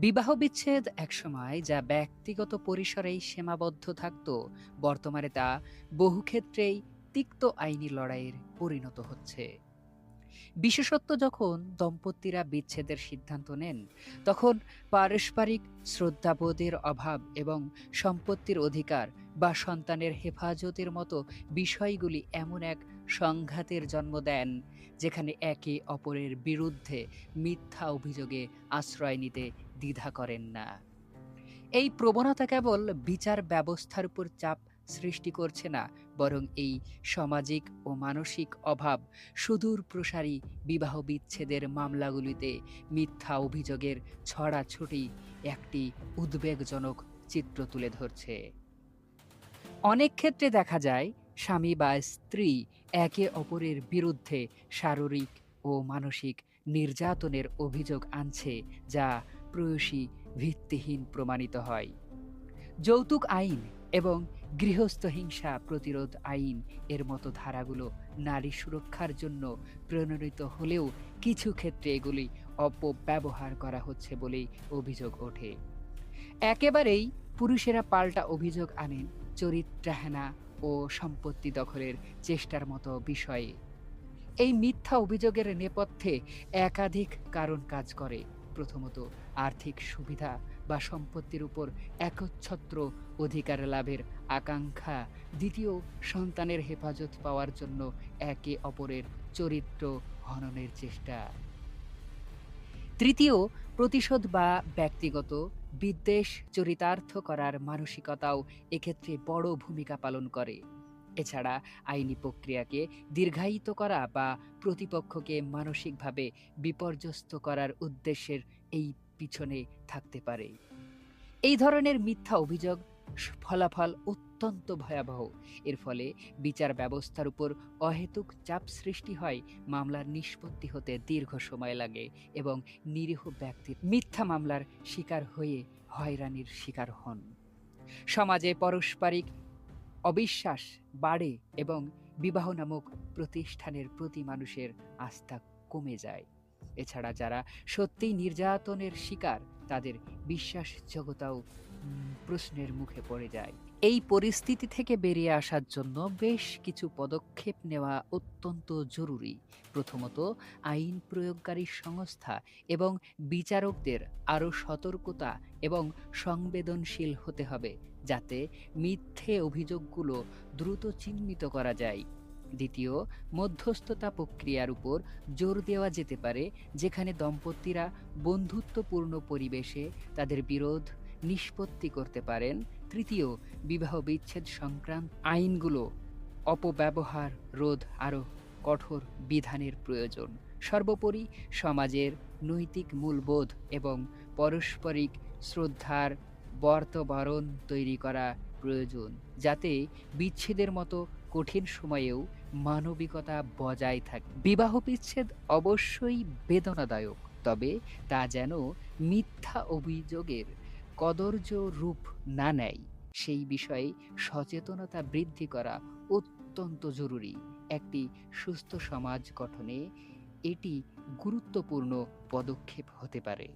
বিবাহ বিচ্ছেদ একসময় যা ব্যক্তিগত পরিসরেই সীমাবদ্ধ থাকত, বর্তমানে তা বহু ক্ষেত্রেই তিক্ত আইনি লড়াইয়ের পরিণত হচ্ছে। বিশেষত যখন দম্পতিরা বিচ্ছেদের সিদ্ধান্ত নেন, তখন পারস্পরিক শ্রদ্ধাবোধের অভাব এবং সম্পত্তির অধিকার বা সন্তানের হেফাজতের মতো বিষয়গুলি এমন এক সংঘাতের জন্ম দেন, যেখানে একে অপরের বিরুদ্ধে মিথ্যা অভিযোগে আশ্রয় নিতে দ্বিধা করেন না। এই প্রবণতা কেবল বিচার ব্যবস্থার উপর চাপ সৃষ্টি করছে না, বরং এই সামাজিক ও মানসিক অভাব সুদূর প্রসারী বিবাহ বিচ্ছেদের মামলাগুলিতে মিথ্যা অভিযোগের ছড়াছড়ি একটি উদ্বেগজনক চিত্র তুলে ধরছে। অনেক ক্ষেত্রে দেখা যায় স্বামী বা স্ত্রী একে অপরের বিরুদ্ধে শারীরিক ও মানসিক নির্যাতনের অভিযোগ আনছে, যা প্রায়শই ভিত্তিহীন প্রমাণিত হয়। যৌতুক আইন এবং গৃহস্থ হিংসা প্রতিরোধ আইন এর মতো ধারাগুলো নারী সুরক্ষার জন্য প্রণীত হলেও কিছু ক্ষেত্রে এগুলি অপব্যবহার করা হচ্ছে বলেই অভিযোগ ওঠে। একেবারেই পুরুষেরা পাল্টা অভিযোগ আনেন চরিত্রহীনা ও সম্পত্তি দখলের চেষ্টার মতো বিষয়ে। এই মিথ্যা অভিযোগের নেপথ্যে একাধিক কারণ কাজ করে। প্রথমত, আর্থিক সুবিধা বা সম্পত্তির উপর একচ্ছত্র অধিকার লাভের আকাঙ্ক্ষা। দ্বিতীয়, সন্তানের হেফাজত পাওয়ার জন্য একে অপরের চরিত্র হননের চেষ্টা। তৃতীয়, প্রতিশোধ বা ব্যক্তিগত বিদ্বেষ চরিতার্থ করার মানসিকতাও এক্ষেত্রে বড় ভূমিকা পালন করে। এছাড়া আইনি প্রক্রিয়াকে দীর্ঘায়িত করা বা প্রতিপক্ষকে মানসিকভাবে বিপর্যস্ত করার উদ্দেশ্যের এই পিছনে থাকতে পারে। এই ধরনের মিথ্যা অভিযোগ ফলাফল অত্যন্ত ভয়াবহ। এর ফলে বিচার ব্যবস্থার উপর অহেতুক চাপ সৃষ্টি হয়, মামলার নিষ্পত্তি হতে দীর্ঘ সময় লাগে এবং নিরীহ ব্যক্তির মিথ্যা মামলার শিকার হয়ে হয়রানির শিকার হন। সমাজে পারস্পরিক অবিশ্বাস বাড়ে এবং বিবাহ নামক প্রতিষ্ঠানের প্রতি মানুষের আস্থা কমে যায়। এছাড়া যারা সত্যিই নির্যাতনের শিকার, তাদের বিশ্বাসযোগ্যতাও প্রশ্নের মুখে পড়ে যায়। এই পরিস্থিতি থেকে বেরিয়ে আসার জন্য বেশ কিছু পদক্ষেপ নেওয়া অত্যন্ত জরুরি। প্রথমত, আইন প্রয়োগকারী সংস্থা এবং বিচারকদের আরও সতর্কতা এবং সংবেদনশীল হতে হবে, যাতে মিথ্যে অভিযোগগুলো দ্রুত চিহ্নিত করা যায়। দ্বিতীয়, মধ্যস্থতা প্রক্রিয়ার উপর জোর দেওয়া যেতে পারে, যেখানে দম্পতিরা বন্ধুত্বপূর্ণ পরিবেশে তাদের বিরোধ নিষ্পত্তি করতে পারেন। তৃতীয়, বিবাহ বিচ্ছেদ সংক্রান্ত আইনগুলো অপব্যবহার রোধ আরও কঠোর বিধানের প্রয়োজন। সর্বোপরি, সমাজের নৈতিক মূল্যবোধ এবং পারস্পরিক শ্রদ্ধার বাতাবরণ তৈরি করা প্রয়োজন, যাতে বিচ্ছেদের মতো কঠিন সময়েও মানবিকতা বজায় থাকে। বিবাহ বিচ্ছেদ অবশ্যই বেদনাদায়ক, তবে তা যেন মিথ্যা অভিযোগের কদর্য রূপ না নেয়, সেই বিষয়ে সচেতনতা বৃদ্ধি করা অত্যন্ত জরুরি। একটি সুস্থ সমাজ গঠনে এটি গুরুত্বপূর্ণ পদক্ষেপ হতে পারে।